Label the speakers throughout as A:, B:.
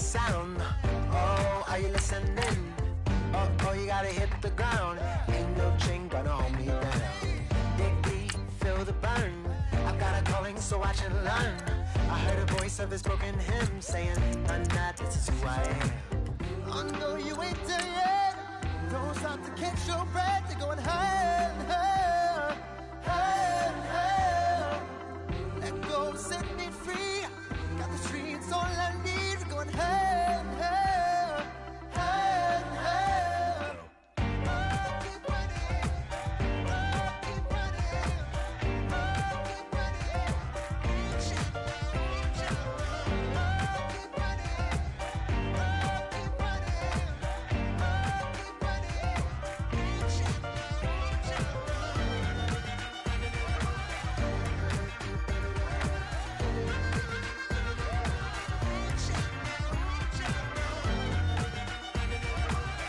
A: sound. Oh, are you listening? Oh, you gotta hit the ground. Ain't no chain gonna hold me down. Dig deep, feel the burn. I've got a calling, so watch and learn. I heard a voice of his broken hymn saying, "I'm not, this is who I am." Oh no, you ain't there yet. Don't stop to catch your breath. You're going higher, higher, higher, higher. Let go, set me free. Got the streets, all I need. We're going higher, higher, higher, higher. Oh, keep running. Oh, keep running. Oh, keep running. Reach out, reach out. Oh, keep running. Oh, keep running. Oh, keep running. Reach out, reach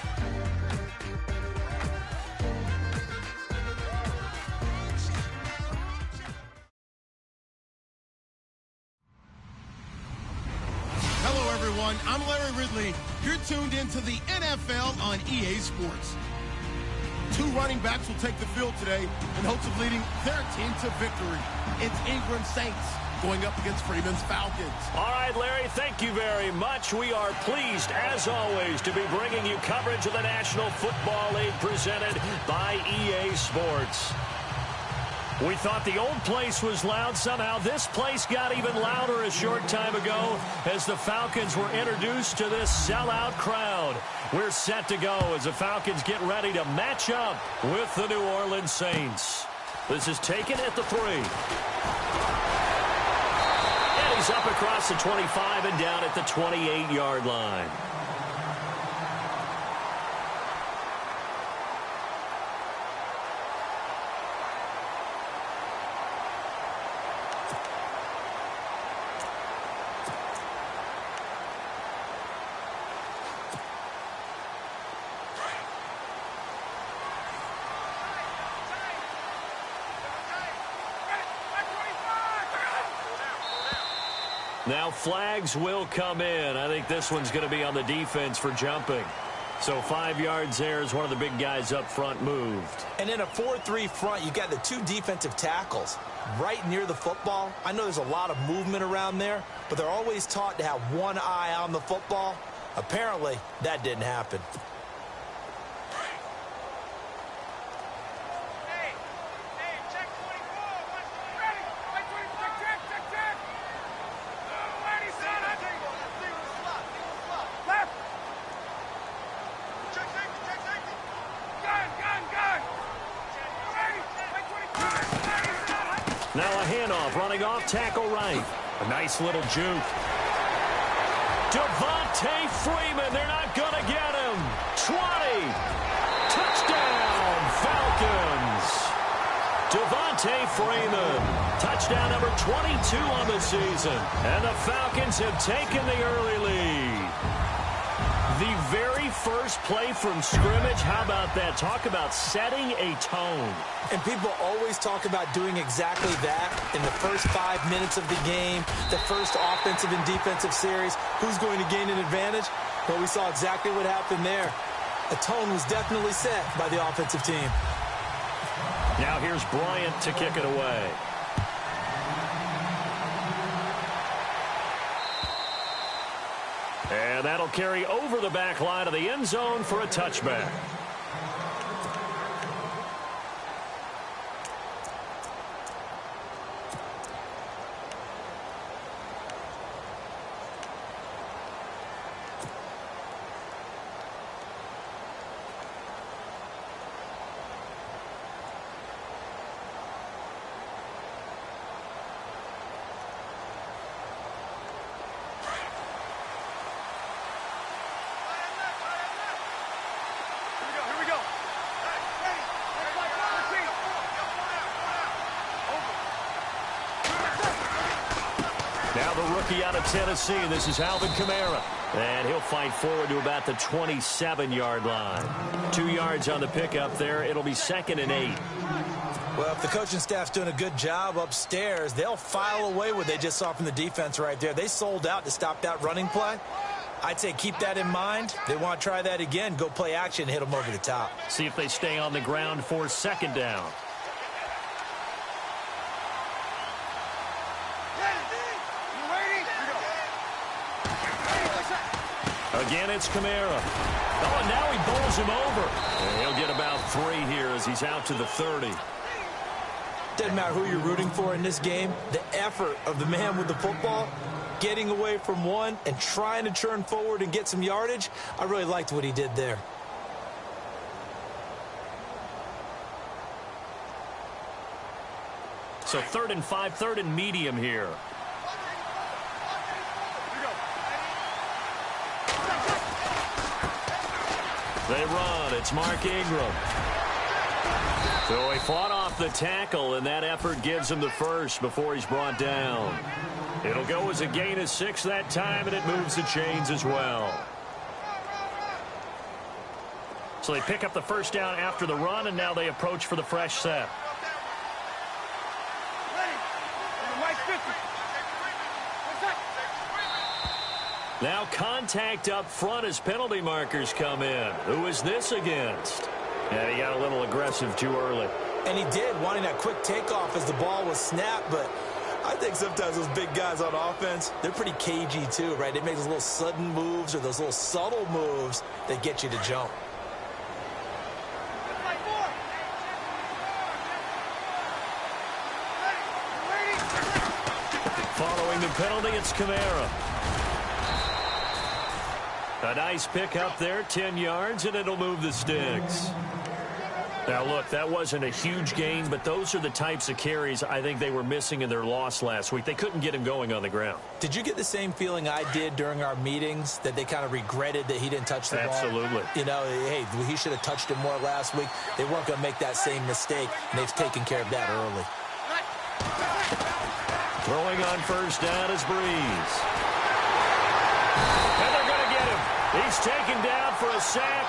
A: out.
B: Hello, everyone. I'm Larry Ridley. You're tuned into the NFL on EA Sports. Two running backs will take the field today in hopes of leading their team to victory. It's Ingram Saints going up against Freeman's Falcons.
C: All right, Larry, thank you very much. We are pleased, as always, to be bringing you coverage of the National Football League presented by EA Sports. We thought the old place was loud. Somehow this place got even louder a short time ago as the Falcons were introduced to this sellout crowd. We're set to go as the Falcons get ready to match up with the New Orleans Saints. This is taken at the 3. And he's up across the 25 and down at the 28-yard line. Now flags will come in. I think this one's going to be on the defense for jumping. So 5 yards there as one of the big guys up front moved.
D: And in a 4-3 front, you got the 2 defensive tackles right near the football. I know there's a lot of movement around there, but they're always taught to have one eye on the football. Apparently, that didn't happen.
C: Now a handoff, running off, tackle right. A nice little juke. Devontae Freeman, they're not going to get him. 20. Touchdown, Falcons. Devontae Freeman, touchdown number 22 on the season. And the Falcons have taken the early lead. The very first play from scrimmage, how about that? Talk about setting a tone.
D: And people always talk about doing exactly that in the first 5 minutes of the game, the first offensive and defensive series. Who's going to gain an advantage? Well, we saw exactly what happened there. A tone was definitely set by the offensive team.
C: Now here's Bryant to kick it away. And that'll carry over the back line of the end zone for a touchback. Now the rookie out of Tennessee, this is Alvin Kamara. And he'll fight forward to about the 27-yard line. 2 yards on the pickup there. It'll be 2nd and 8.
D: Well, if the coaching staff's doing a good job upstairs, they'll file away what they just saw from the defense right there. They sold out to stop that running play. I'd say keep that in mind. They want to try that again. Go play action, hit them over the top.
C: See if they stay on the ground for second down. Again, it's Kamara. Oh, and now he bowls him over. And he'll get about 3 here as he's out to the 30.
D: Doesn't matter who you're rooting for in this game. The effort of the man with the football, getting away from one and trying to turn forward and get some yardage, I really liked what he did there.
C: So 3rd and 5, 3rd and medium here. They run. It's Mark Ingram. So he fought off the tackle, and that effort gives him the first before he's brought down. It'll go as a gain of 6 that time, and it moves the chains as well. So they pick up the first down after the run, and now they approach for the fresh set. Now contact up front as penalty markers come in. Who is this against? Yeah, he got a little aggressive too early.
D: And he did, wanting that quick takeoff as the ball was snapped, but I think sometimes those big guys on offense, they're pretty cagey too, right? They make those little sudden moves or those little subtle moves that get you to jump.
C: Following the penalty, it's Kamara. A nice pick up there, 10 yards, and it'll move the sticks. Now, look, that wasn't a huge gain, but those are the types of carries I think they were missing in their loss last week. They couldn't get him going on the ground.
D: Did you get the same feeling I did during our meetings, that they kind of regretted that he didn't touch the ball?
C: Absolutely.
D: You know, hey, he should have touched it more last week. They weren't going to make that same mistake, and they've taken care of that early.
C: Throwing on first down is Brees. And they're going to get him. He's taken down for a sack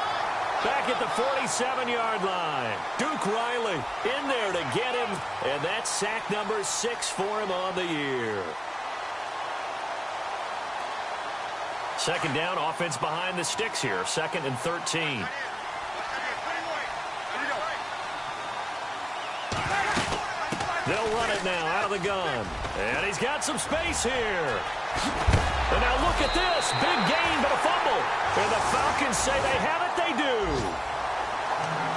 C: back at the 47-yard line. Duke Riley in there to get him, and that's sack number 6 for him on the year. Second down, offense behind the sticks here. 2nd and 13. They'll run it now out of the gun. And he's got some space here. And now look at this. Big gain, but a fumble. And the Falcons say they have it. They do.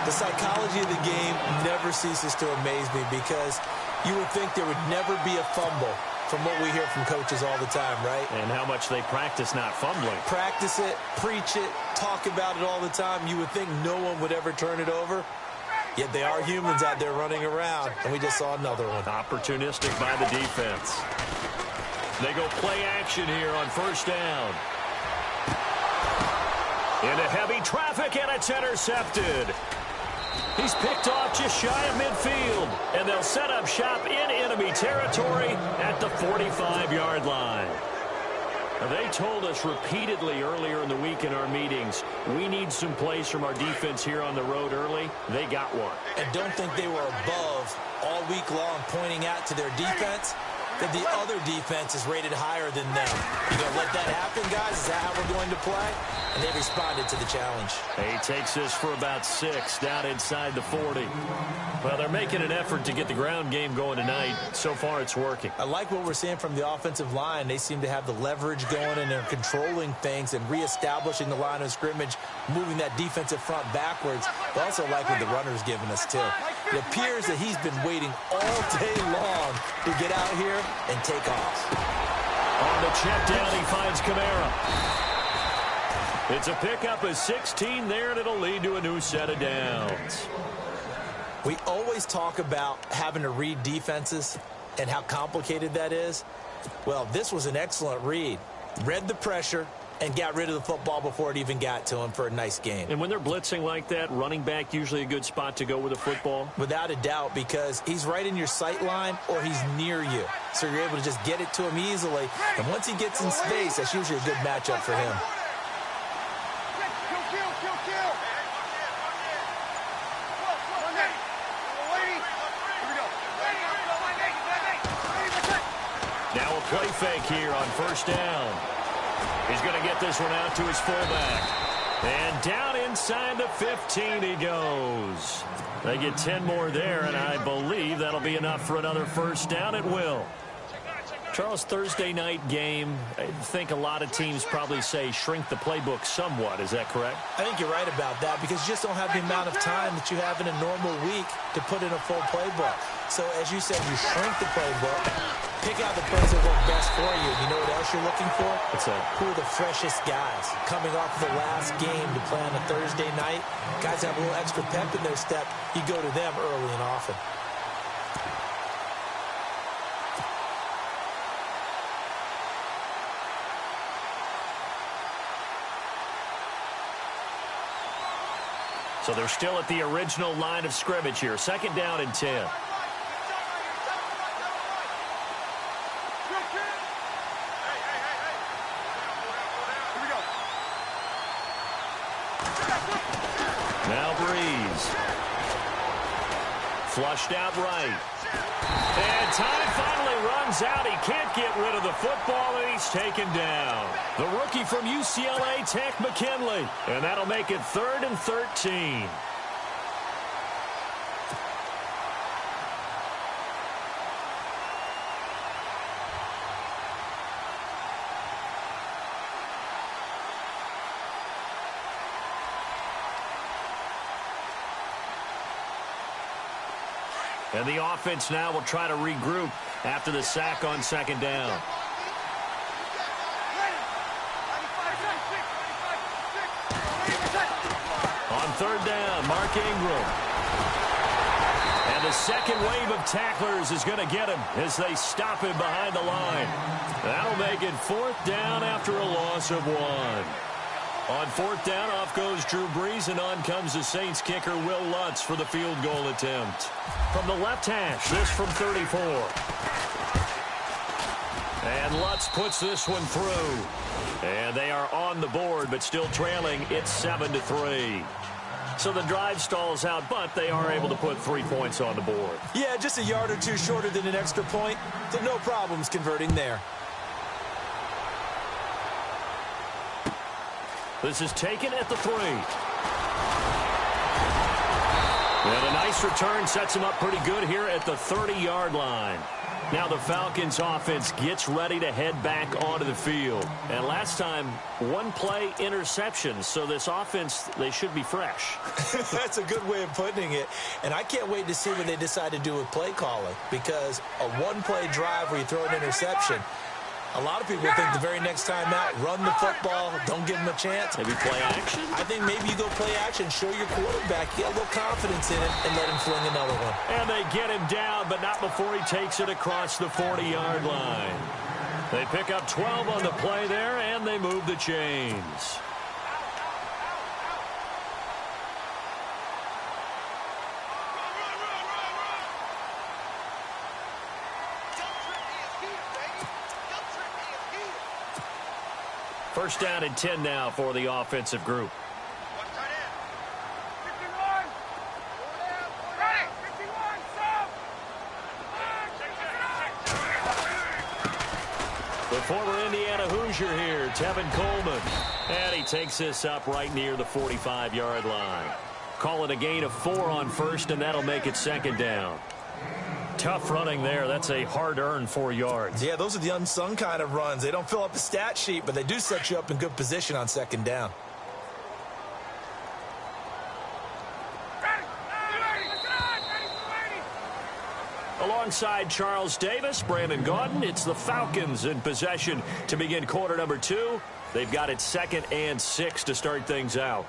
D: The psychology of the game never ceases to amaze me, because you would think there would never be a fumble from what we hear from coaches all the time, right?
C: And how much they practice not fumbling.
D: Practice it, preach it, talk about it all the time. You would think no one would ever turn it over. Yet they are humans out there running around, and we just saw another one.
C: Opportunistic by the defense. They go play action here on first down. Into heavy traffic, and it's intercepted. He's picked off just shy of midfield, and they'll set up shop in enemy territory at the 45-yard line. They told us repeatedly earlier in the week in our meetings, we need some plays from our defense here on the road early. They got one.
D: And don't think they were above all week long pointing out to their defense that the other defense is rated higher than them. You gonna let that happen, guys? Is that how we're going to play? And they responded to the challenge.
C: He takes this for about 6 down inside the 40. Well, they're making an effort to get the ground game going tonight. So far, it's working.
D: I like what we're seeing from the offensive line. They seem to have the leverage going, and they're controlling things and reestablishing the line of scrimmage, moving that defensive front backwards. But also like what the runner's giving us, too. It appears that he's been waiting all day long to get out here and take off.
C: On the check down, he finds Kamara. It's a pickup of 16 there, and it'll lead to a new set of downs.
D: We always talk about having to read defenses and how complicated that is. Well, this was an excellent read. Read the pressure and got rid of the football before it even got to him for a nice gain.
C: And when they're blitzing like that, running back usually a good spot to go with a football?
D: Without a doubt, because he's right in your sight line or he's near you. So you're able to just get it to him easily. And once he gets in space, that's usually a good matchup for him.
C: Now a play fake here on first down. He's going to get this one out to his fullback. And down inside the 15 he goes. They get 10 more there, and I believe that'll be enough for another first down. It will. Charles, Thursday night game, I think a lot of teams probably say shrink the playbook somewhat. Is that correct?
D: I think you're right about that because you just don't have the amount of time that you have in a normal week to put in a full playbook. So, as you said, you shrink the playbook, pick out the plays that work best for you. You know what else you're looking for?
C: What's that?
D: Who are the freshest guys coming off of the last game to play on a Thursday night? Guys have a little extra pep in their step. You go to them early and often.
C: So they're still at the original line of scrimmage here. Second down and 10. Now Brees. Flushed out right. And time finally runs out. He can't get rid of the football, and he's taken down. The rookie from UCLA, Tech McKinley. And that'll make it 3rd and 13. And the offense now will try to regroup after the sack on second down. On third down, Mark Ingram. And the second wave of tacklers is going to get him as they stop him behind the line. That'll make it 4th down after a loss of 1. On 4th down, off goes Drew Brees, and on comes the Saints kicker, Will Lutz, for the field goal attempt. From the left hash, this from 34. And Lutz puts this one through. And they are on the board, but still trailing. It's 7-3. So the drive stalls out, but they are able to put 3 points on the board.
D: Yeah, just a yard or two shorter than an extra point, so no problems converting there.
C: This is taken at the 3. And a nice return sets him up pretty good here at the 30-yard line. Now the Falcons offense gets ready to head back onto the field. And last time, 1-play interception. So this offense, they should be fresh.
D: That's a good way of putting it. And I can't wait to see what they decide to do with play calling. Because a 1-play drive where you throw an interception, a lot of people think the very next time out, run the football, don't give them a chance.
C: Maybe play action?
D: I think maybe you go play action, show your quarterback, get a little confidence in it, and let him fling another one.
C: And they get him down, but not before he takes it across the 40-yard line. They pick up 12 on the play there, and they move the chains. First down and 10 now for the offensive group. The former Indiana Hoosier here, Tevin Coleman. And he takes this up right near the 45-yard line. Call it a gain of 4 on first, and that'll make it second down. Tough running there. That's a hard-earned 4 yards.
D: Yeah, those are the unsung kind of runs. They don't fill up the stat sheet, but they do set you up in good position on second down.
C: Alongside Charles Davis, Brandon Gaudin, it's the Falcons in possession to begin quarter number 2. They've got it 2nd and 6 to start things out.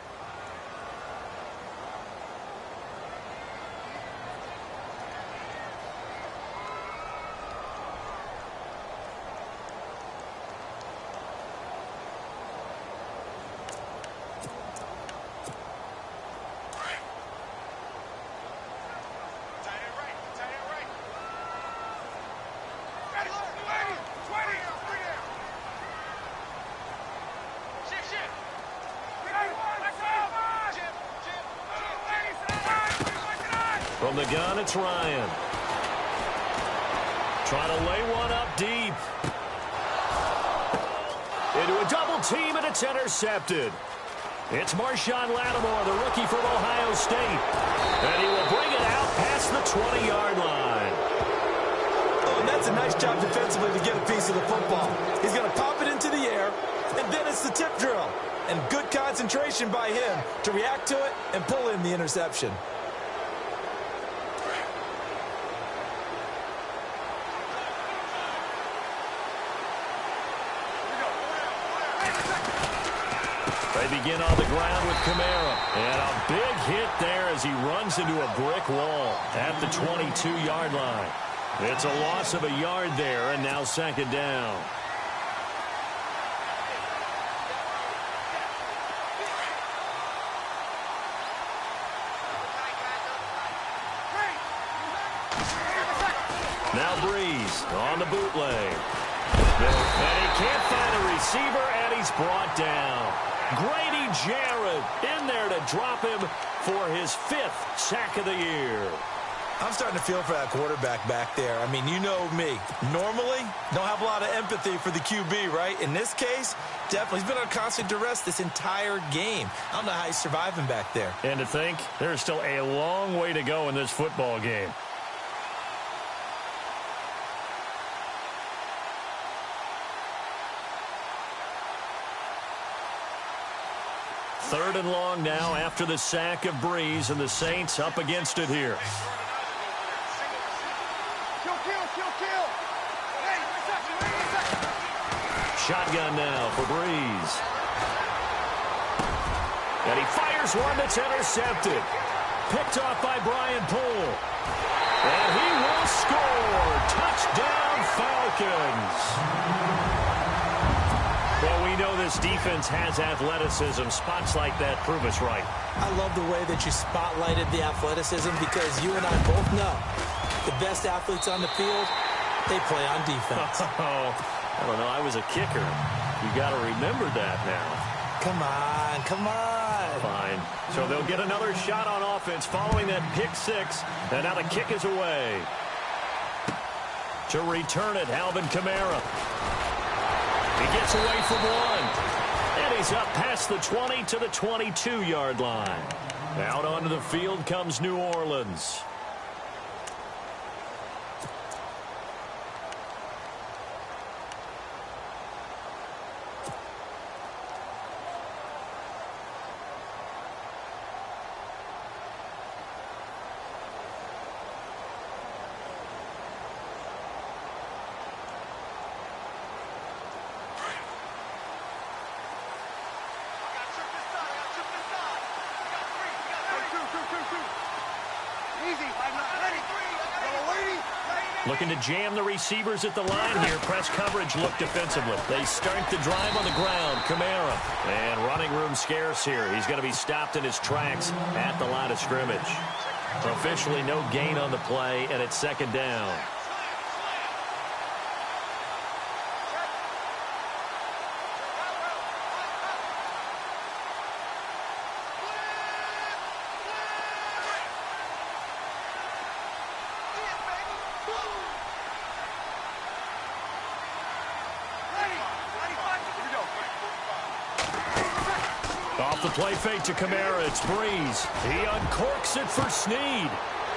C: From the gun, it's Ryan. Trying to lay one up deep. Into a A double team, and it's intercepted. It's Marshawn Lattimore, the rookie from Ohio State. And he will bring it out past the 20-yard line.
D: Oh, and that's a nice job defensively to get a piece of the football. He's going to pop it into the air, and then it's the tip drill. And good concentration by him to react to it and pull in the interception.
C: They begin on the ground with Kamara. And a big hit there as he runs into a brick wall at the 22-yard line. It's a loss of a yard there, and now second down. Now Breeze on the bootleg. And he can't find a receiver, and he's brought down. Grady Jarrett in there to drop him for his 5th sack of the year.
D: I'm starting to feel for that quarterback back there. I mean, you know me. Normally, don't have a lot of empathy for the QB, right? In this case, definitely. He's been on constant duress this entire game. I don't know how he's surviving back there.
C: And to think, there's still a long way to go in this football game. Third and long now after the sack of Breeze, and the Saints up against it here. Shotgun now for Breeze. And he fires one that's intercepted. Picked off by Brian Poole. And he will score. Touchdown, Falcons. Well, we know this defense has athleticism. Spots like that prove us right.
D: I love the way that you spotlighted the athleticism because you and I both know the best athletes on the field, they play on defense.
C: Oh, I don't know. I was a kicker. You got to remember that now.
D: Come on, come on.
C: Fine. So they'll get another shot on offense following that pick six. And now the kick is away. To return it, Alvin Kamara. He gets away from one. And he's up past the 20 to the 22-yard line. Out onto the field comes New Orleans. Looking to jam the receivers at the line here. Press coverage look defensively. They start the drive on the ground. Kamara. And running room scarce here. He's going to be stopped in his tracks at the line of scrimmage. Officially no gain on the play, and it's second down. Off the play fake to Kamara, it's Breeze. He uncorks it for Snead.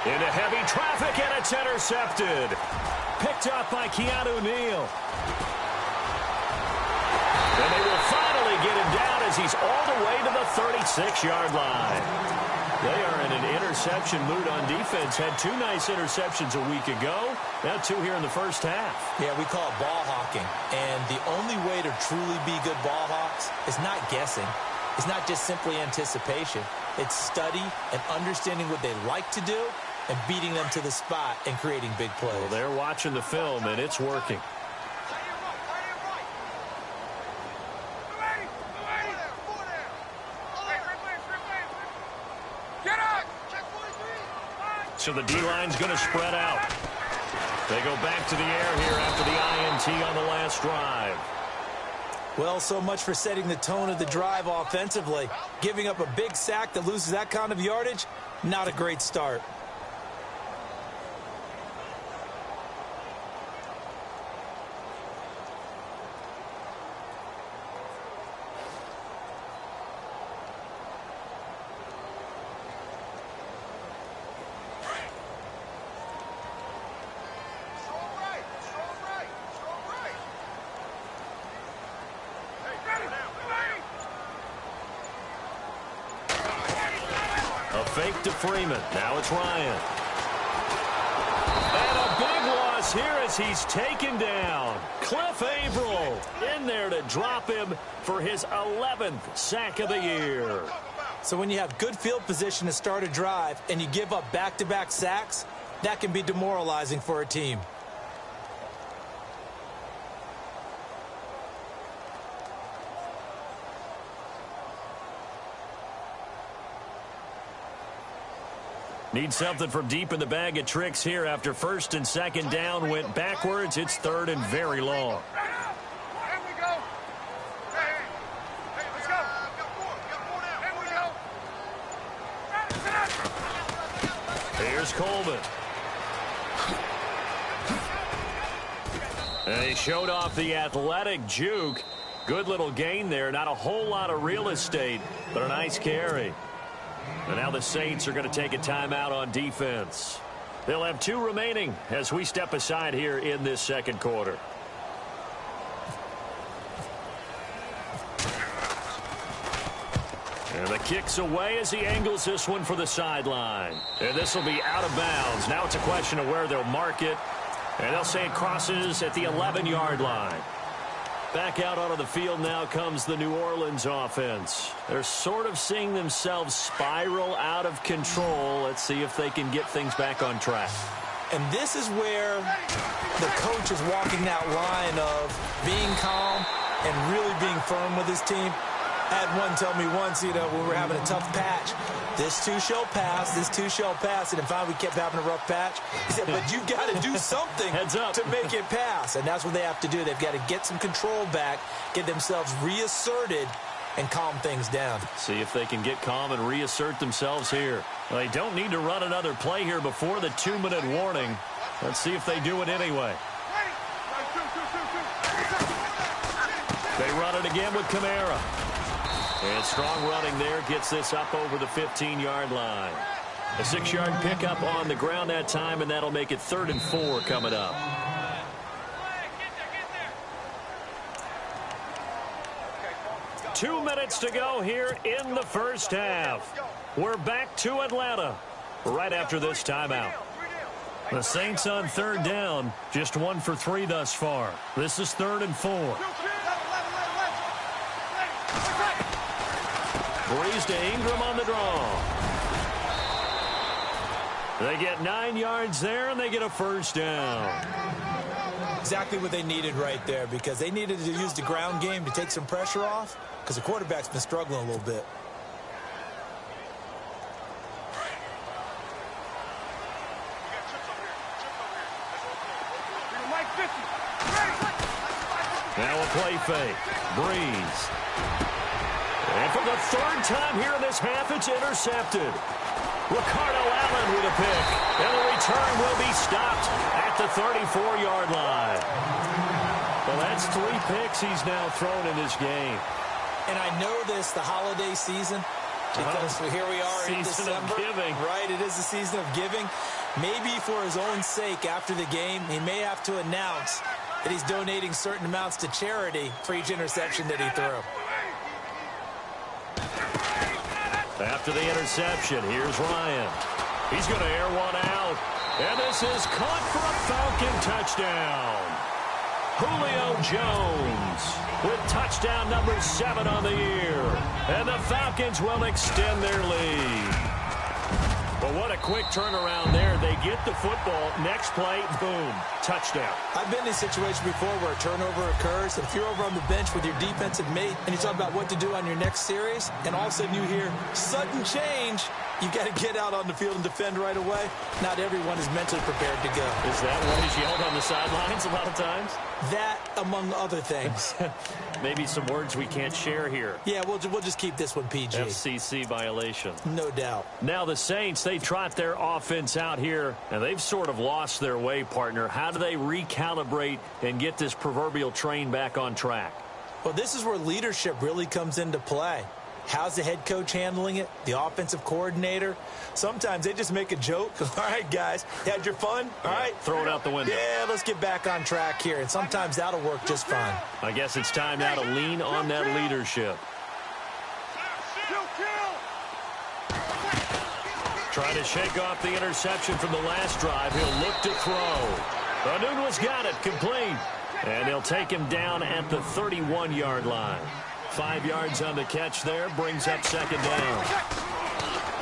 C: Into heavy traffic, and it's intercepted. Picked up by Keanu Neal. And they will finally get him down as he's all the way to the 36-yard line. They are in an interception mood on defense. Had two nice interceptions a week ago. Now two here in the first half. Yeah, we call it ball hawking. And the only way to truly be good ball hawks is not guessing. It's not just simply anticipation. It's study and understanding what they like to do and beating them to the spot and creating big plays. Well, they're watching the film, and it's working. So the D-line's going to spread out. They go back to the air here after the INT on the last drive. Well, so much for setting the tone of the drive offensively. Giving up a big sack that loses that kind of yardage, not a great start. fake to Freeman. Now it's Ryan. And a big loss here as he's taken down. Cliff Averill in there to drop him for his 11th sack of the year.
D: So when you have good field position to start a drive and you give up back-to-back sacks, that can be demoralizing for a team.
C: Need something from deep in the bag of tricks here after first and second down went backwards. It's third and very long. Here's Coleman. And he showed off the athletic juke. Good little gain there. Not a whole lot of real estate, but a nice carry. And now the Saints are going to take a timeout on defense. They'll have 2 remaining as we step aside here in this second quarter. And the kick's away as he angles this one for the sideline. And this will be out of bounds. Now it's a question of where they'll mark it. And they'll say it crosses at the 11-yard line. Back out onto the field now comes the New Orleans offense. They're sort of seeing themselves spiral out of control. Let's see if they can get things back on track.
D: And this is where the coach is walking that line of being calm and really being firm with his team. I had one tell me once, when we were having a tough patch, this too shall pass, this too shall pass. And finally we kept having a rough patch. He said, but you got to do something to make it pass. And that's what they have to do. They've got to get some control back, get themselves reasserted, and calm things down.
C: See if they can get calm and reassert themselves here. Well, they don't need to run another play here before the 2-minute warning. Let's see if they do it anyway. They run it again with Kamara. And strong running there gets this up over the 15-yard line. A 6-yard pickup on the ground that time, and that'll make it 3rd and 4 coming up. Two minutes to go here in the first half. We're back to Atlanta right after this timeout. The Saints on 3rd down, just 1 for 3 thus far. This is 3rd and 4. Brees to Ingram on the draw. They get 9 yards there, and they get a first down.
D: Exactly what they needed right there, because they needed to use the ground game to take some pressure off, because the quarterback's been struggling a little bit.
C: Now a play fake. Brees. And for the 3rd time here in this half, it's intercepted. Ricardo Allen with a pick. And the return will be stopped at the 34-yard line. Well, that's 3 picks he's now thrown in this game.
D: And I know this, the holiday season, because here we are in December.
C: Season of giving.
D: Right, it is the season of giving. Maybe for his own sake after the game, he may have to announce that he's donating certain amounts to charity for each interception that he threw.
C: After the interception, here's Ryan. He's going to air one out. And this is caught for a Falcon touchdown. Julio Jones with touchdown number 7 on the year. And the Falcons will extend their lead. But what a quick turnaround there. They get the football. Next play, boom, touchdown.
D: I've been in a situation before where a turnover occurs. If you're over on the bench with your defensive mate and you talk about what to do on your next series, and all of a sudden you hear sudden change, you've got to get out on the field and defend right away. Not everyone is mentally prepared to go.
C: Is that what is yelled on the sidelines a lot of times?
D: That, among other things.
C: Maybe some words we can't share here.
D: Yeah, we'll just keep this one PG.
C: FCC violation.
D: No doubt.
C: Now the Saints, they trot their offense out here, and they've sort of lost their way, partner. How do they recalibrate and get this proverbial train back on track?
D: Well, this is where leadership really comes into play. How's the head coach handling it? The offensive coordinator? Sometimes they just make a joke. All right, guys, had your fun? All right.
C: Throw it out the window.
D: Yeah, let's get back on track here. And sometimes that'll work just fine.
C: I guess it's time now to lean on that leadership. Trying to shake off the interception from the last drive. He'll look to throw. Anunwa's got it, complete. And they'll take him down at the 31-yard line. 5 yards on the catch there, brings up second down.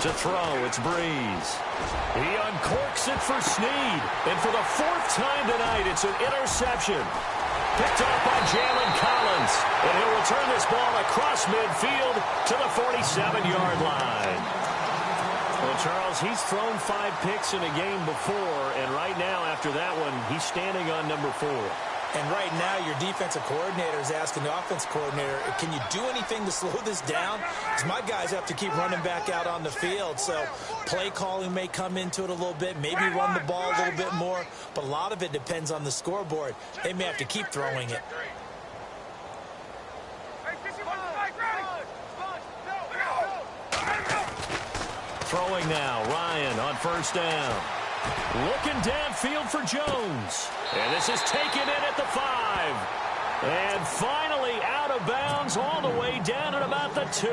C: To throw, it's Brees. He uncorks it for Snead. And for the 4th time tonight, it's an interception. Picked off by Jalen Collins. And he'll return this ball across midfield to the 47-yard line. Well, Charles, he's thrown 5 picks in a game before, and right now, after that one, he's standing on number 4.
D: And right now, your defensive coordinator is asking the offensive coordinator, can you do anything to slow this down? Because my guys have to keep running back out on the field. So play calling may come into it a little bit, maybe run the ball a little bit more. But a lot of it depends on the scoreboard. They may have to keep throwing it.
C: Throwing now, Ryan on first down. Looking downfield for Jones. And this is taken in at the 5. And finally out of bounds all the way down at about the 2.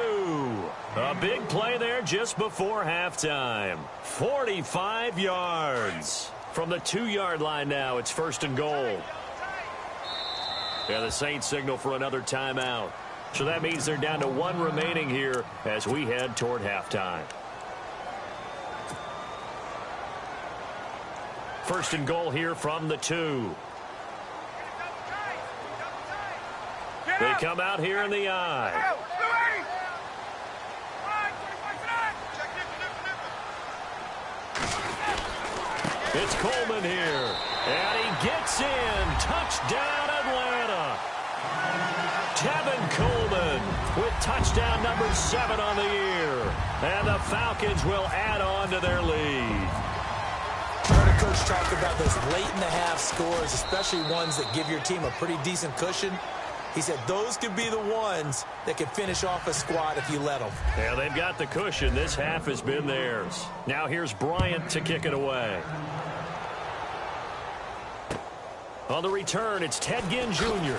C: A big play there just before halftime. 45 yards. From the 2-yard line now, it's first and goal. And the Saints signal for another timeout. So that means they're down to 1 remaining here as we head toward halftime. First and goal here from the 2. They come out here in the I. It's Coleman here. And he gets in. Touchdown, Atlanta. Tevin Coleman with touchdown number 7 on the year. And the Falcons will add on to their lead.
D: I heard a coach talk about those late-in-the-half scores, especially ones that give your team a pretty decent cushion. He said those could be the ones that can finish off a squad if you let them.
C: Yeah, they've got the cushion. This half has been theirs. Now here's Bryant to kick it away. On the return, it's Ted Ginn Jr.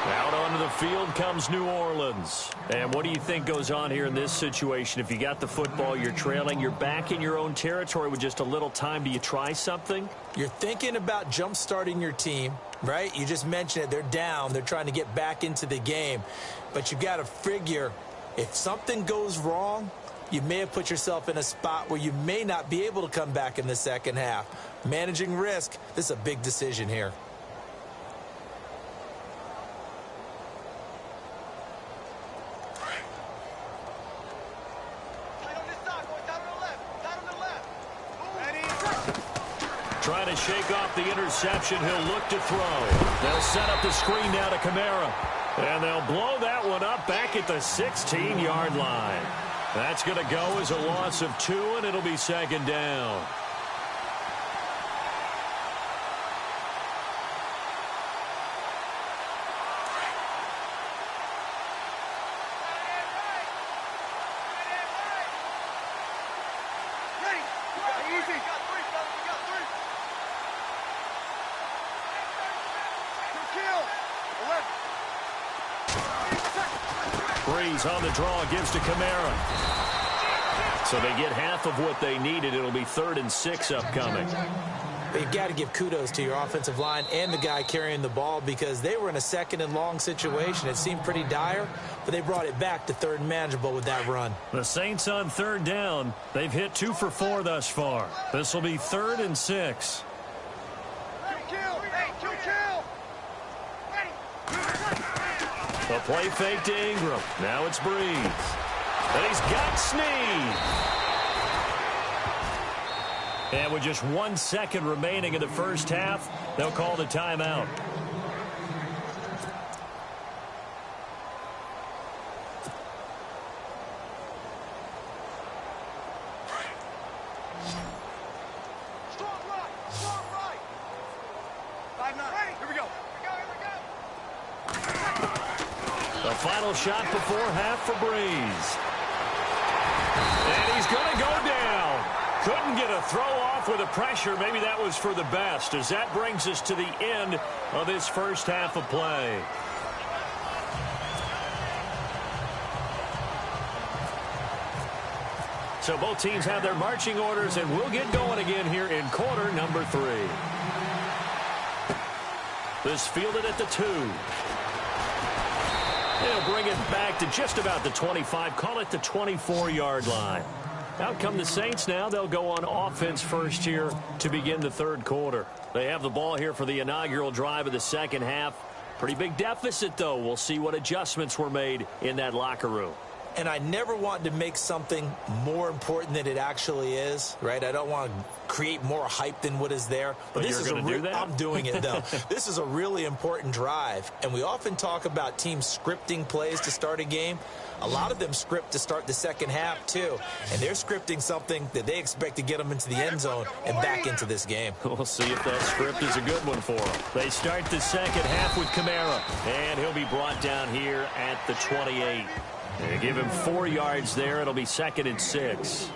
C: Out onto the field comes New Orleans. And what do you think goes on here in this situation? If you got the football, you're trailing, you're back in your own territory with just a little time. Do you try something?
D: You're thinking about jump-starting your team, right? You just mentioned it. They're down. They're trying to get back into the game. But you got to figure if something goes wrong, you may have put yourself in a spot where you may not be able to come back in the second half. Managing risk, this is a big decision here.
C: Trying to shake off the interception. He'll look to throw. They'll set up the screen now to Kamara. And they'll blow that one up back at the 16-yard line. That's going to go as a loss of 2, and it'll be second down. Brees on the draw, gives to Kamara. So they get half of what they needed. It'll be 3rd and 6 upcoming.
D: But you've got to give kudos to your offensive line and the guy carrying the ball because they were in a 2nd and long situation. It seemed pretty dire, but they brought it back to 3rd and manageable with that run.
C: The Saints on 3rd down. They've hit 2 for 4 thus far. This will be 3rd and 6. The play fake to Ingram. Now it's Brees. And he's got Snead. And with just 1 second remaining in the first half, they'll call the timeout. The final shot before half for Brees. And he's going to go down. Couldn't get a throw off with the pressure. Maybe that was for the best, as that brings us to the end of this first half of play. So both teams have their marching orders, and we'll get going again here in quarter number 3. This fielded at the 2. They'll bring it back to just about the 25, call it the 24-yard line. Out come the Saints now. They'll go on offense first here to begin the third quarter. They have the ball here for the inaugural drive of the second half. Pretty big deficit, though. We'll see what adjustments were made in that locker room.
D: And I never want to make something more important than it actually is, right? I don't want to create more hype than what is there.
C: But this you're going to do that?
D: I'm doing it, though. This is a really important drive. And we often talk about teams scripting plays to start a game. A lot of them script to start the second half, too. And they're scripting something that they expect to get them into the end zone and back into this game.
C: We'll see if that script is a good one for them. They start the second half with Kamara. And he'll be brought down here at the 28. They give him 4 yards there. It'll be 2nd and 6.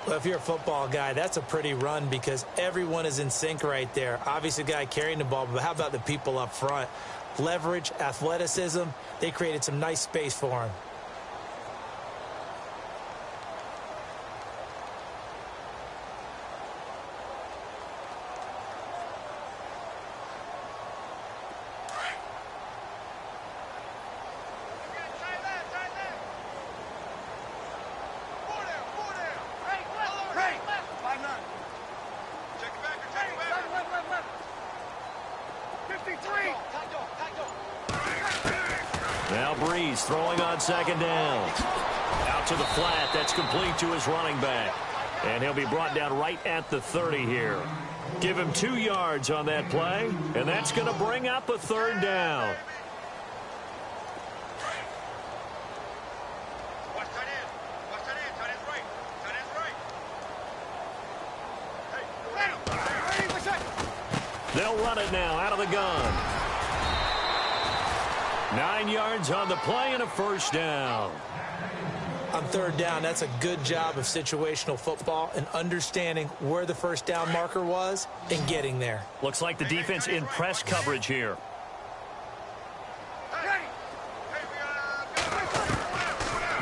D: Well, if you're a football guy, that's a pretty run because everyone is in sync right there. Obviously, the guy carrying the ball, but how about the people up front? Leverage, athleticism, they created some nice space for him.
C: Now Brees throwing on second down. Out to the flat. That's complete to his running back. And he'll be brought down right at the 30 here. Give him 2 yards on that play. And that's going to bring up a 3rd down. They'll run it now out of the gun. 9 yards on the play and a 1st down.
D: On 3rd down, that's a good job of situational football and understanding where the 1st down marker was and getting there.
C: Looks like the defense in press coverage here.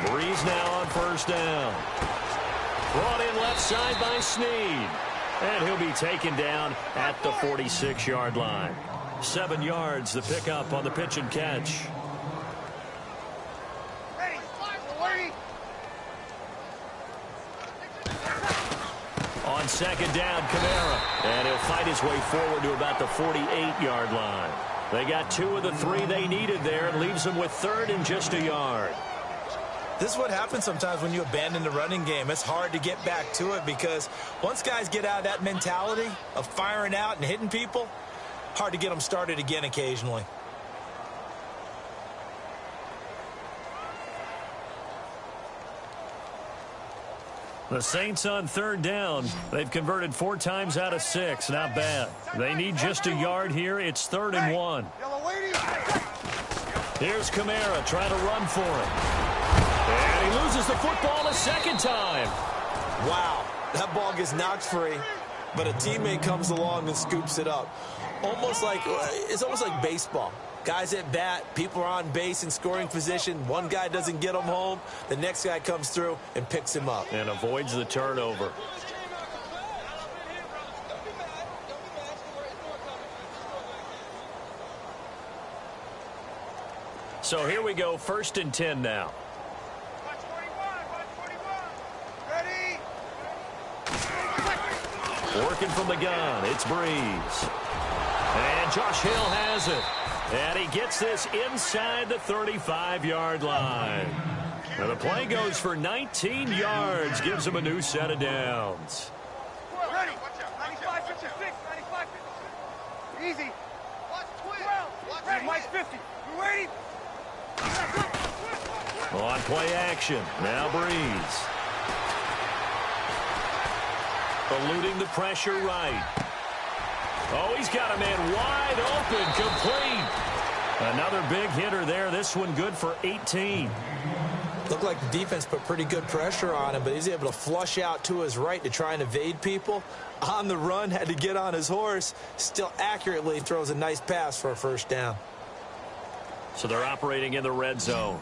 C: Brees now on 1st down. Brought in left side by Snead. And he'll be taken down at the 46-yard line. 7 yards, the pickup on the pitch and catch. On 2nd down, Kamara. And he'll fight his way forward to about the 48-yard line. They got 2 of the 3 they needed there and leaves them with 3rd and just a yard.
D: This is what happens sometimes when you abandon the running game. It's hard to get back to it because once guys get out of that mentality of firing out and hitting people, hard to get them started again occasionally.
C: The Saints on 3rd down. They've converted 4 times out of 6. Not bad. They need just a yard here. It's 3rd and 1. Here's Kamara trying to run for it. And he loses the football a 2nd time.
D: Wow, that ball gets knocked free, but a teammate comes along and scoops it up. It's almost like baseball. Guys at bat, people are on base in scoring position. One guy doesn't get him home. The next guy comes through and picks him up.
C: And avoids the turnover. So here we go, 1st and 10 now. Working from the gun, it's Brees. And Josh Hill has it. And he gets this inside the 35-yard line. Now the play goes for 19 yards, gives him a new set of downs.
E: Ready. 95, 56, 95, 56. Easy. Watch 12. Ready. Mike 50. You ready?
C: On play action, now Brees. Eluding the pressure right. Oh, he's got a man wide open, complete. Another big hitter there. This one good for 18.
D: Looked like the defense put pretty good pressure on him, but he's able to flush out to his right to try and evade people. On the run, had to get on his horse. Still accurately throws a nice pass for a 1st down.
C: So they're operating in the red zone.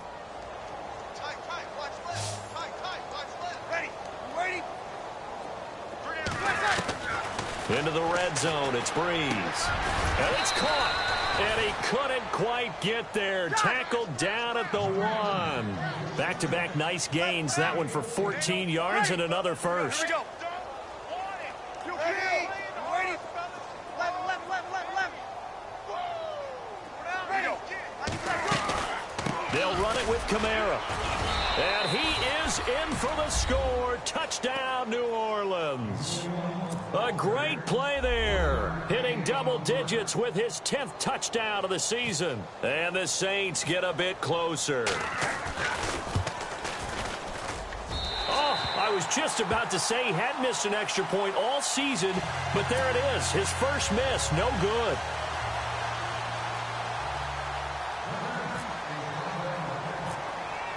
E: Tight. Watch left. Tight. Watch left. Ready.
C: Into the red zone, it's Brees. And it's caught. And he couldn't quite get there. Tackled down at the 1. Back-to-back nice gains. That one for 14 yards and another first.
E: Here we go.
C: They'll run it with Kamara. And he is in for the score. Touchdown, New Orleans. A great play there. Hitting double digits with his 10th touchdown of the season. And the Saints get a bit closer. Oh, I was just about to say he hadn't missed an extra point all season, but there it is. His first miss, no good.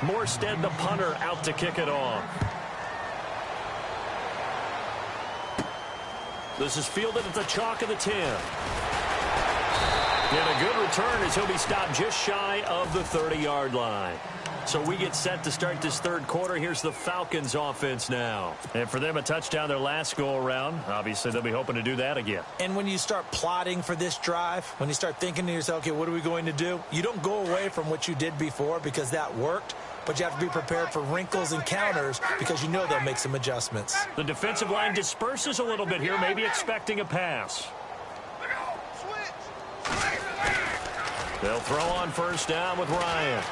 C: Morstead, the punter, out to kick it off. This is fielded at the chalk of the 10. And a good return as he'll be stopped just shy of the 30-yard line. So we get set to start this third quarter. Here's the Falcons offense now. And for them, a touchdown their last go-around. Obviously, they'll be hoping to do that again.
D: And when you start plotting for this drive, when you start thinking to yourself, okay, what are we going to do? You don't go away from what you did before because that worked. But you have to be prepared for wrinkles and counters because you know they'll make some adjustments.
C: The defensive line disperses a little bit here, maybe expecting a pass. They'll throw on first down with Ryan.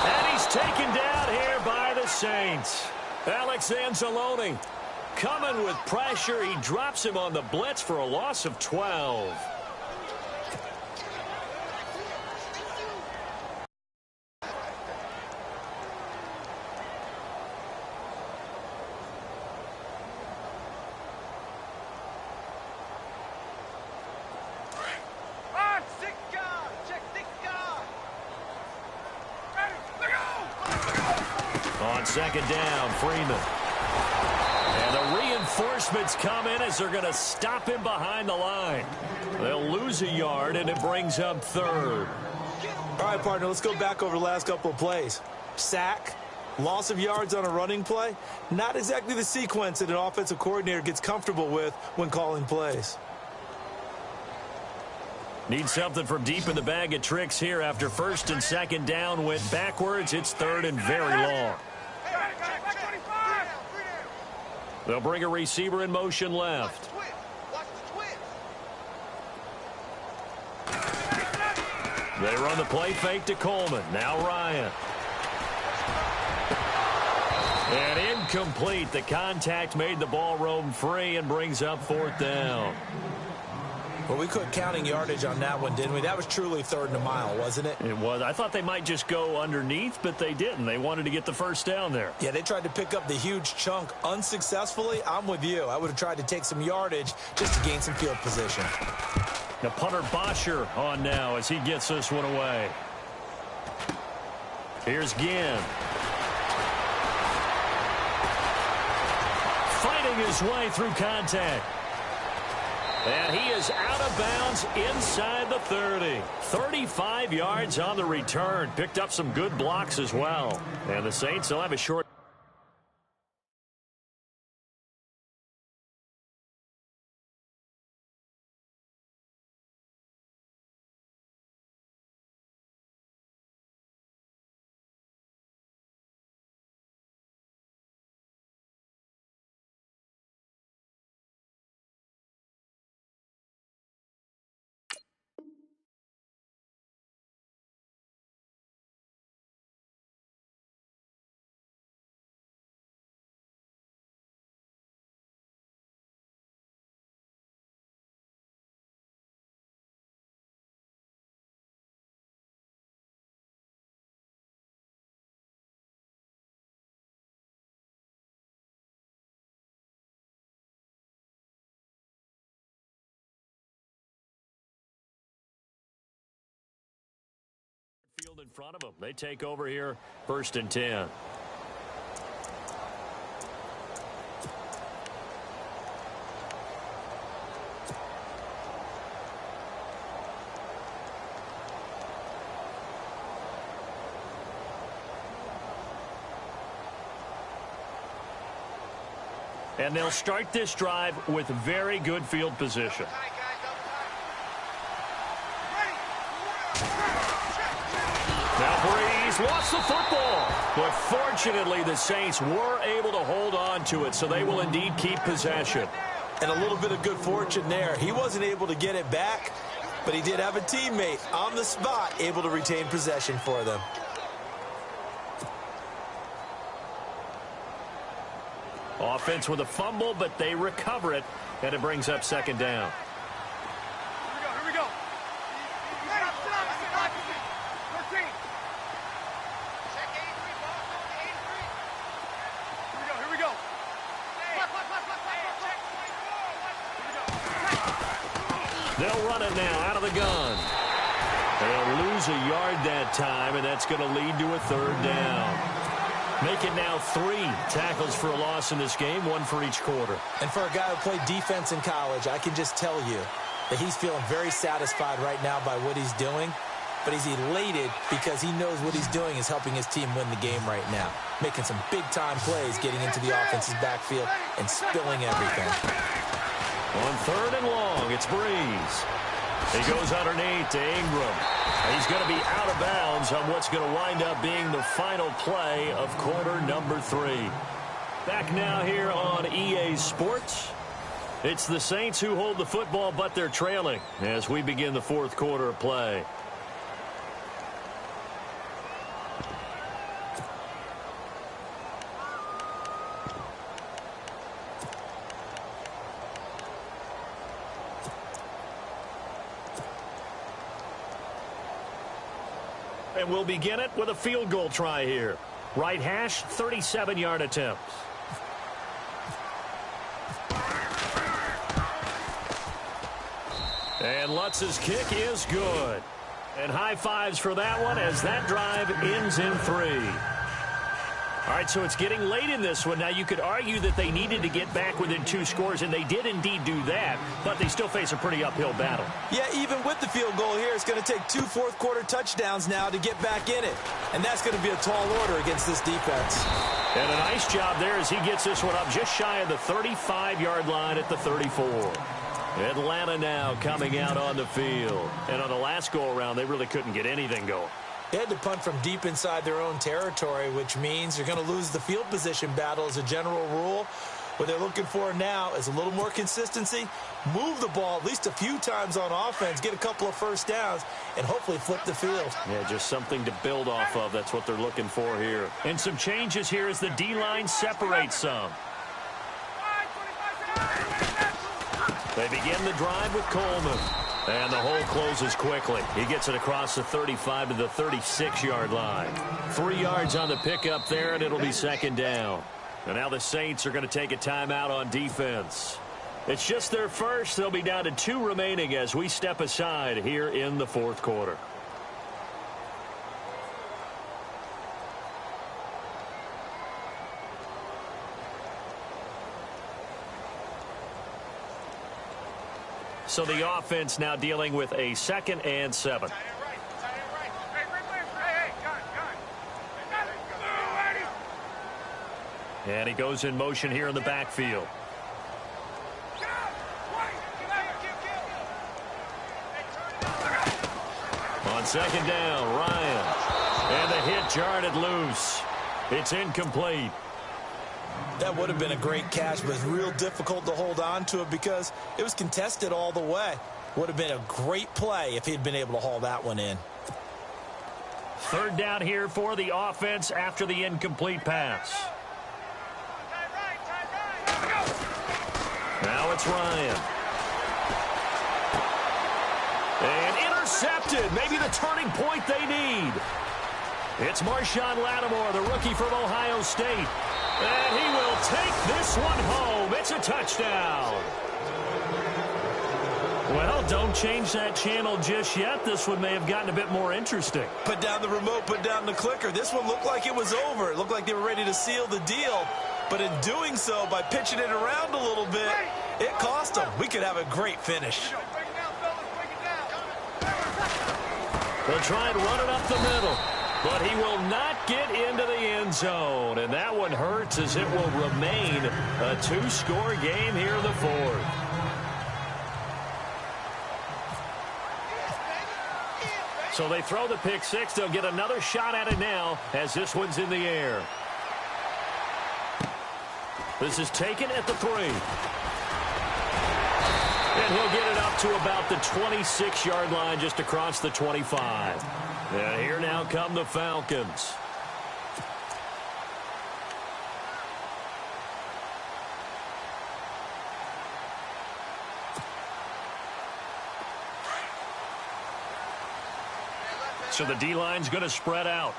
C: And he's taken down here by the Saints. Alex Anzalone coming with pressure. He drops him on the blitz for a loss of 12. Second down, Freeman. And the reinforcements come in as they're going to stop him behind the line. They'll lose a yard, and it brings up third.
D: All right, partner, let's go back over the last couple of plays. Sack, loss of yards on a running play. Not exactly the sequence that an offensive coordinator gets comfortable with when calling plays.
C: Need something from deep in the bag of tricks here after first and second down went backwards. It's third and very long. They'll bring a receiver in motion left. They run the play fake to Coleman. Now Ryan. And incomplete. The contact made the ball roam free and brings up fourth down.
D: Well, we quit counting yardage on that one, didn't we? That was truly third and a mile, wasn't it?
C: It was. I thought they might just go underneath, but they didn't. They wanted to get the first down there.
D: Yeah, they tried to pick up the huge chunk unsuccessfully. I'm with you. I would have tried to take some yardage just to gain some field position.
C: Now punter Bosher on now as he gets this one away. Here's Ginn. Fighting his way through contact. And he is out of bounds inside the 30. 35 yards on the return. Picked up some good blocks as well. And the Saints will have a short. Field in front of them. They take over here, first and 10. And they'll start this drive with very good field position. Now Brees lost the football. But fortunately, the Saints were able to hold on to it, so they will indeed keep possession.
D: And a little bit of good fortune there. He wasn't able to get it back, but he did have a teammate on the spot able to retain possession for them.
C: Offense with a fumble, but they recover it, and it brings up second down.
E: Here we go. Hey, sit down. 13. Check 83, boss. 83. Here we go.
C: They'll run it now out of the gun. They'll lose a yard that time, and that's going to lead to a third down. Make it now 3 tackles for a loss in this game, 1 for each quarter.
D: And for a guy who played defense in college, I can just tell you that he's feeling very satisfied right now by what he's doing. But he's elated because he knows what he's doing is helping his team win the game right now. Making some big-time plays, getting into the offense's backfield, and spilling everything.
C: On third and long, it's Brees. He goes underneath to Ingram. He's going to be out of bounds on what's going to wind up being the final play of quarter number 3. Back now here on EA Sports. It's the Saints who hold the football, but they're trailing as we begin the fourth quarter of play. And we'll begin it with a field goal try here. Right hash, 37-yard attempt. And Lutz's kick is good. And high fives for that one as that drive ends in 3. All right, so it's getting late in this one. Now, you could argue that they needed to get back within 2 scores, and they did indeed do that, but they still face a pretty uphill battle.
D: Yeah, even with the field goal here, it's going to take 2 fourth-quarter touchdowns now to get back in it. And that's going to be a tall order against this defense.
C: And a nice job there as he gets this one up just shy of the 35-yard line at the 34. Atlanta now coming out on the field. And on the last go-around, they really couldn't get anything going.
D: They had to punt from deep inside their own territory, which means you're going to lose the field position battle as a general rule. What they're looking for now is a little more consistency, move the ball at least a few times on offense, get a couple of first downs, and hopefully flip the field.
C: Yeah, just something to build off of. That's what they're looking for here. And some changes here as the D-line separates some. They begin the drive with Coleman. And the hole closes quickly. He gets it across the 35 to the 36-yard line. 3 yards on the pickup there, and it'll be second down. And now the Saints are going to take a timeout on defense. It's just their first. They'll be down to 2 remaining as we step aside here in the fourth quarter. So the offense now dealing with a 2nd and 7. And he goes in motion here in the backfield. On second down, Ryan. And the hit jarred it loose. It's incomplete.
D: That would have been a great catch, but it's real difficult to hold on to it because it was contested all the way. Would have been a great play if he'd been able to haul that one in.
C: Third down here for the offense after the incomplete pass. Now it's Ryan. And intercepted. Maybe the turning point they need. It's Marshawn Lattimore, the rookie from Ohio State. And he will take this one home. It's a touchdown. Well, don't change that channel just yet. This one may have gotten a bit more interesting.
D: Put down the remote, put down the clicker. This one looked like it was over. It looked like they were ready to seal the deal. But in doing so, by pitching it around a little bit, it cost them. We could have a great finish.
C: They'll try and run it up the middle. but he will not get into the end zone. And that one hurts as it will remain a 2-score game here in the fourth. So they throw the pick six. They'll get another shot at it now as this one's in the air. This is taken at the 3. And he'll get it up to about the 26-yard line, just across the 25. And here now come the Falcons. So the D-line's going to spread out.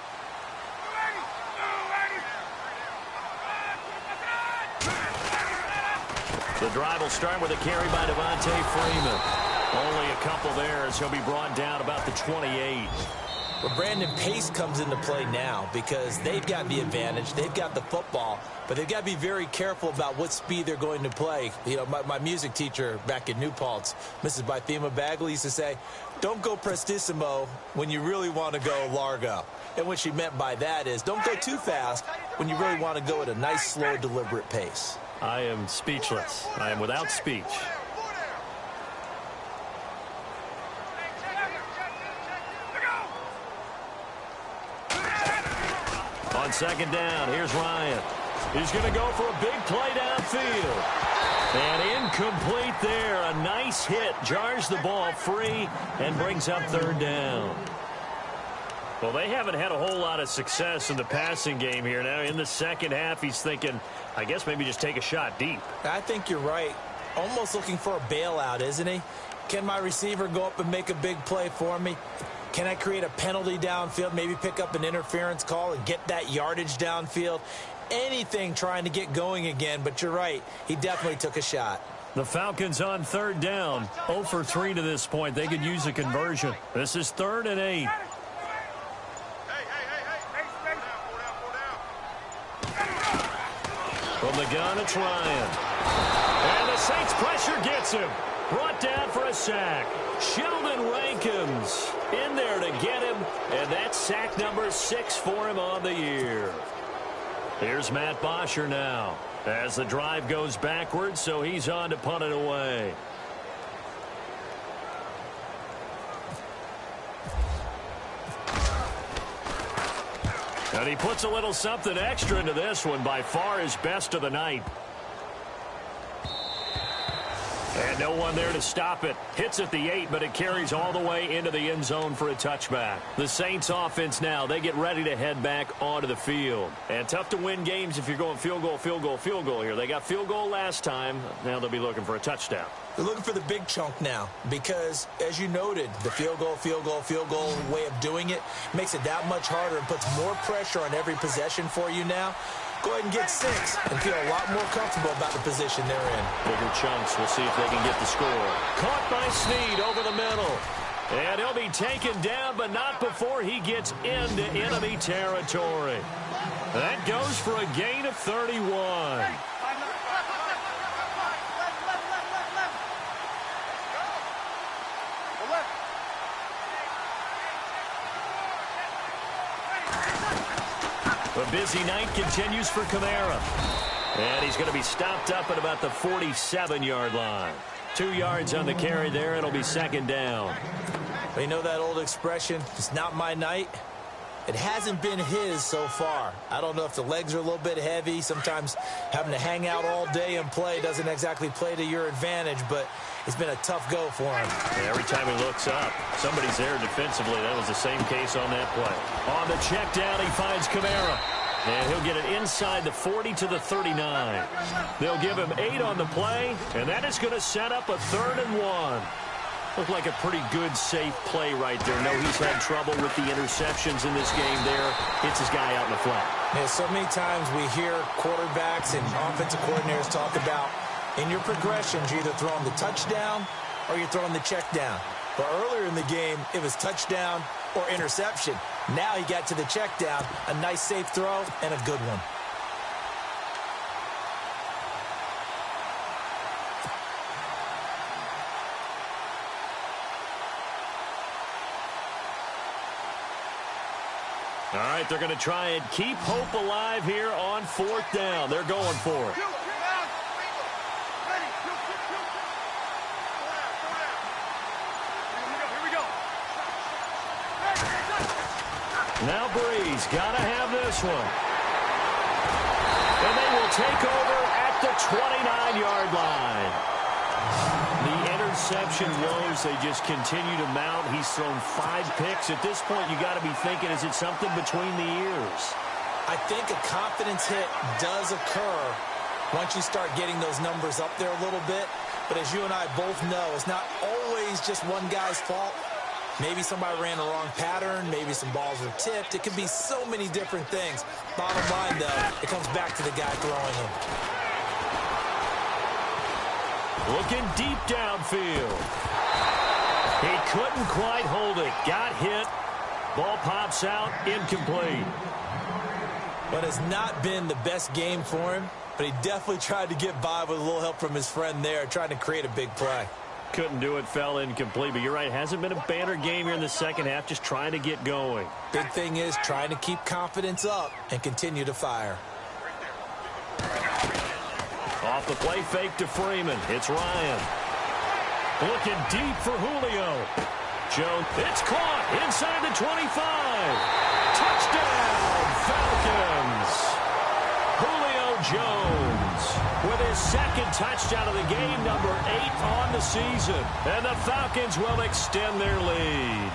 C: The drive will start with a carry by Devontae Freeman. Only a couple there as he'll be brought down about the 28.
D: Well, Brandon, pace comes into play now because they've got the advantage. They've got the football, but they've got to be very careful about what speed they're going to play. You know, my music teacher back in New Paltz, Mrs. Bythema Bagley, used to say, don't go prestissimo when you really want to go largo. And what she meant by that is don't go too fast when you really want to go at a nice, slow, deliberate pace.
C: I am speechless. I am without speech. On second down, here's Ryan. He's going to go for a big play downfield. And incomplete there. A nice hit. Jars the ball free and brings up third down. Well, they haven't had a whole lot of success in the passing game here. Now, in the second half, he's thinking, I guess maybe just take a shot deep.
D: I think you're right. Almost looking for a bailout, isn't he? Can my receiver go up and make a big play for me? Can I create a penalty downfield, maybe pick up an interference call and get that yardage downfield? Anything trying to get going again, but you're right. He definitely took a shot.
C: The Falcons on third down. 0 for 3 to this point. They could use a conversion. This is 3rd and 8. From the gun, it's Ryan. And the Saints pressure gets him. Brought down for a sack. Sheldon Rankins in there to get him. And that's sack number 6 for him on the year. Here's Matt Bosher now as the drive goes backwards, so he's on to punt it away. And he puts a little something extra into this one, by far his best of the night. And no one there to stop it. Hits at the 8, but it carries all the way into the end zone for a touchback. The Saints offense now, they get ready to head back onto the field. And tough to win games if you're going field goal, field goal, field goal here. They got field goal last time. Now they'll be looking for a touchdown.
D: They're looking for the big chunk now because, as you noted, the field goal, field goal, field goal way of doing it makes it that much harder and puts more pressure on every possession for you now. Go ahead and get 6 and feel a lot more comfortable about the position they're in.
C: Bigger chunks. We'll see if they can get the score. Caught by Snead over the middle. And he'll be taken down, but not before he gets into enemy territory. That goes for a gain of 31. A busy night continues for Kamara. And he's going to be stopped up at about the 47-yard line. 2 yards on the carry there. It'll be second down.
D: Well, you know that old expression, it's not my night? It hasn't been his so far. I don't know if the legs are a little bit heavy. Sometimes having to hang out all day and play doesn't exactly play to your advantage, but it's been a tough go for him.
C: And every time he looks up, somebody's there defensively. That was the same case on that play. On the check down, he finds Kamara. And he'll get it inside the 40 to the 39. They'll give him 8 on the play, and that is going to set up a 3rd and 1. Looked like a pretty good, safe play right there. No, he's had trouble with the interceptions in this game there. Hits his guy out in the flat.
D: Yeah, so many times we hear quarterbacks and offensive coordinators talk about in your progressions, you're either throwing the touchdown or you're throwing the check down. But earlier in the game, it was touchdown or interception. Now he got to the check down, a nice safe throw and a good one.
C: All right, they're going to try and keep hope alive here on 4th down. They're going for it. Now Brees got to have this one. And they will take over at the 29-yard line. The interception woes, they just continue to mount. He's thrown 5 picks. At this point, you got to be thinking, is it something between the ears?
D: I think a confidence hit does occur once you start getting those numbers up there a little bit. But as you and I both know, it's not always just one guy's fault. Maybe somebody ran the wrong pattern. Maybe some balls were tipped. It could be so many different things. Bottom line, though, it comes back to the guy throwing them.
C: Looking deep downfield. He couldn't quite hold it. Got hit. Ball pops out. Incomplete.
D: But it's not been the best game for him. But he definitely tried to get by with a little help from his friend there, trying to create a big play.
C: Couldn't do it, fell incomplete. But you're right, hasn't been a banner game here in the second half, just trying to get going.
D: Big thing is trying to keep confidence up and continue to fire.
C: Off the play fake to Freeman. It's Ryan. Looking deep for Julio. Jones, it's caught inside the 25. Touchdown, Falcons. Julio Jones with his second touchdown of the game, number 8 on the season. And the Falcons will extend their lead.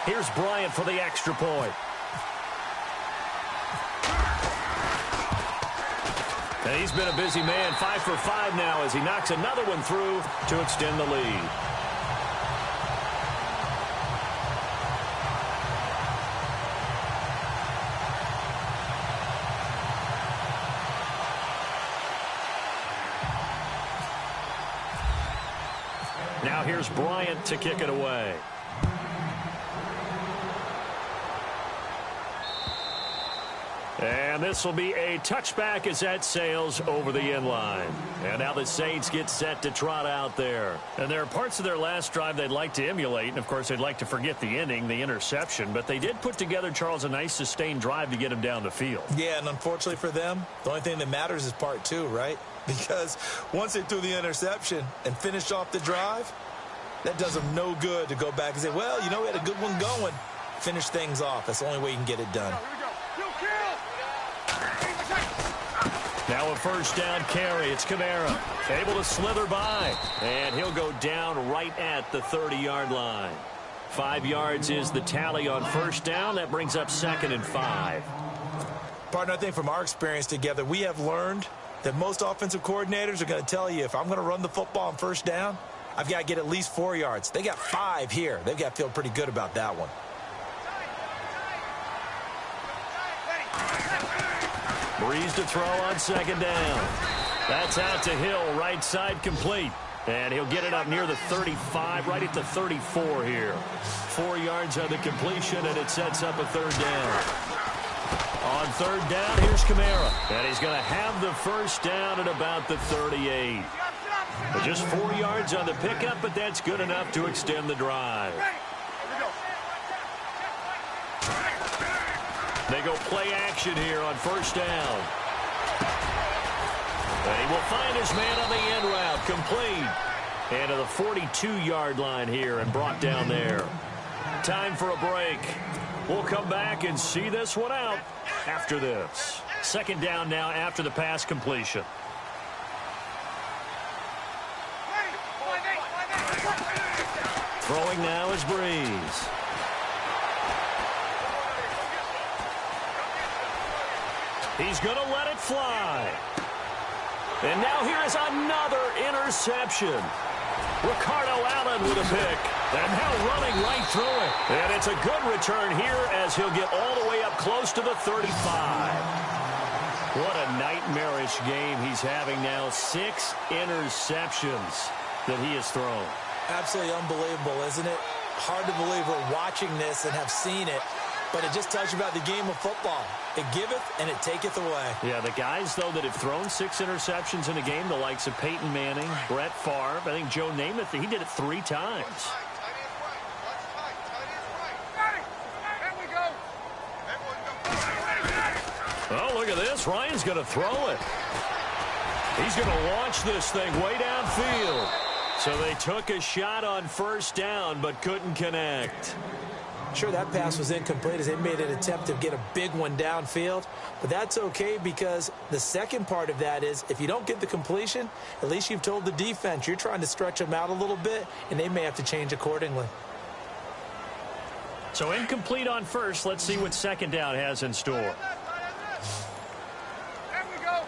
C: Here's Bryant for the extra point. And he's been a busy man, 5 for 5 now as he knocks another one through to extend the lead. Now here's Bryant to kick it away. And this will be a touchback as that sails over the end line. And now the Saints get set to trot out there. And there are parts of their last drive they'd like to emulate. And, of course, they'd like to forget the inning, the interception. But they did put together, Charles, a nice sustained drive to get him down the field.
D: Yeah, and unfortunately for them, the only thing that matters is part 2, right? Because once they threw the interception and finished off the drive, that does them no good to go back and say, well, you know, we had a good one going. Finish things off. That's the only way you can get it done.
C: Now a first down carry. It's Kamara. Able to slither by. And he'll go down right at the 30-yard line. 5 yards is the tally on first down. That brings up 2nd and 5.
D: Partner, I think from our experience together, we have learned that most offensive coordinators are going to tell you, if I'm going to run the football on first down, I've got to get at least 4 yards. They got 5 here. They've got to feel pretty good about that one.
C: Brees to throw on 2nd down. That's out to Hill, right side complete. And he'll get it up near the 35, right at the 34 here. 4 yards on the completion, and it sets up a 3rd down. On 3rd down, here's Kamara. And he's going to have the first down at about the 38. But just 4 yards on the pickup, but that's good enough to extend the drive. They go play action here on first down. And he will find his man on the end route, complete. And to the 42-yard line here and brought down there. Time for a break. We'll come back and see this one out after this. 2nd down now after the pass completion. Throwing now is Brees. He's going to let it fly. And now here is another interception. Ricardo Allen with a pick. And now running right through it. And it's a good return here as he'll get all the way up close to the 35. What a nightmarish game he's having now. 6 interceptions that he has thrown.
D: Absolutely unbelievable, isn't it? Hard to believe we're watching this and have seen it. But it just tells you about the game of football. It giveth and it taketh away.
C: Yeah, the guys, though, that have thrown 6 interceptions in a game, the likes of Peyton Manning, Brett Favre, I think Joe Namath, he did it 3 times. Rex Ryan's going to throw it. He's going to launch this thing way downfield. So they took a shot on first down but couldn't connect.
D: Sure, that pass was incomplete as they made an attempt to get a big one downfield. But that's okay because the second part of that is if you don't get the completion, at least you've told the defense you're trying to stretch them out a little bit, and they may have to change accordingly.
C: So incomplete on first. Let's see what second down has in store.
E: There we go.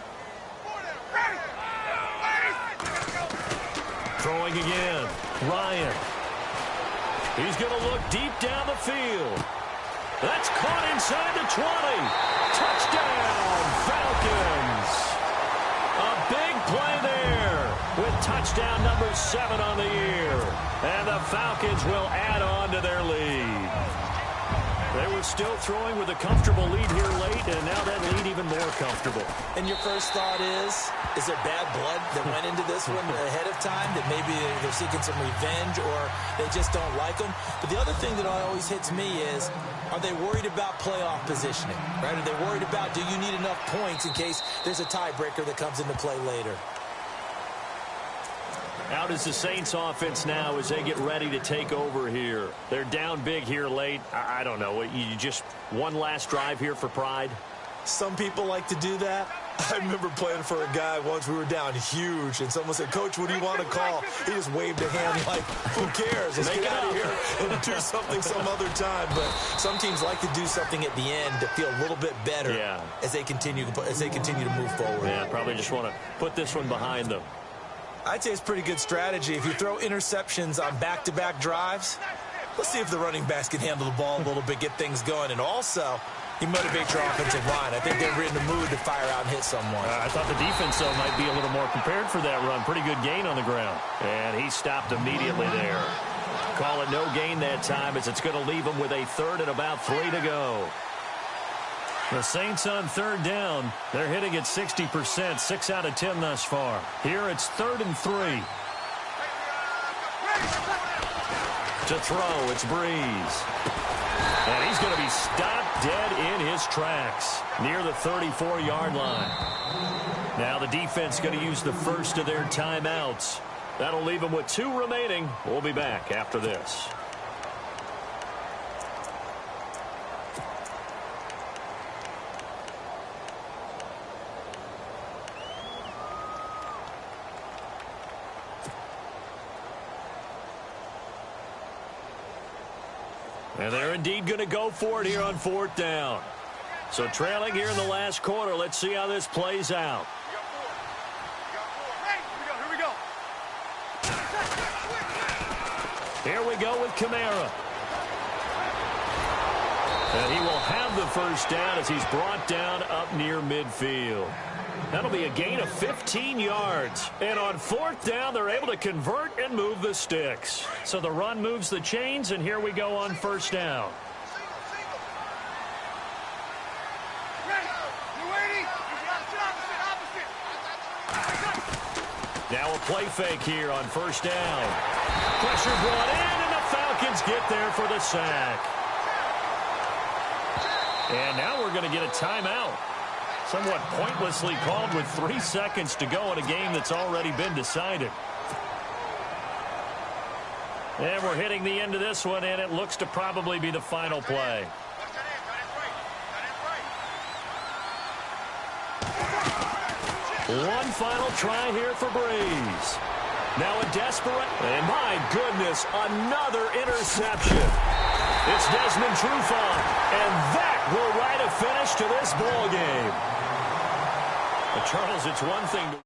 C: Throwing again. Ryan. He's going to look deep down the field. That's caught inside the 20. Touchdown, Falcons. A big play there with touchdown number 7 on the year. And the Falcons will add on to their lead. They were still throwing with a comfortable lead here late, and now that lead even more comfortable.
D: And your first thought is there bad blood that went into this one ahead of time, that maybe they're seeking some revenge or they just don't like them? But the other thing that always hits me is, are they worried about playoff positioning? Right? Are they worried about, do you need enough points in case there's a tiebreaker that comes into play later?
C: Out is the Saints offense now as they get ready to take over here. They're down big here late. I don't know. You just one last drive here for pride?
D: Some people like to do that. I remember playing for a guy once. We were down huge, and someone said, "Coach, what do you want to call?" He just waved a hand like, who cares? Let's get out of here and do something some other time. But some teams like to do something at the end to feel a little bit better as they continue to move forward.
C: Yeah, probably just want to put this one behind them.
D: I'd say it's pretty good strategy. If you throw interceptions on back-to-back drives, let's see if the running backs can handle the ball a little bit, get things going. And also, you motivate your offensive line. I think they're in the mood to fire out and hit someone.
C: I thought the defense, though, might be a little more prepared for that run. Pretty good gain on the ground. And he stopped immediately there. Call it no gain that time as it's going to leave him with a third and about 3 to go. The Saints on third down. They're hitting at 60%, 6 out of 10 thus far. Here it's 3rd and 3. To throw, it's Brees. And he's going to be stopped dead in his tracks near the 34-yard line. Now the defense going to use the first of their timeouts. That'll leave them with 2 remaining. We'll be back after this. And they're indeed going to go for it here on 4th down. So trailing here in the last quarter. Let's see how this plays out. Here we go with Kamara. And he will have the first down as he's brought down up near midfield. That'll be a gain of 15 yards. And on 4th down, they're able to convert and move the sticks. So the run moves the chains, and here we go on 1st down. Now a play fake here on 1st down. Pressure brought in, and the Falcons get there for the sack. And now we're going to get a timeout. Somewhat pointlessly called with 3 seconds to go in a game that's already been decided. And we're hitting the end of this one, and it looks to probably be the final play. One final try here for Brees. Now a desperate, and my goodness, another interception. It's Desmond Trufant, and that will write a finish to this ball game. But Charles, it's one thing to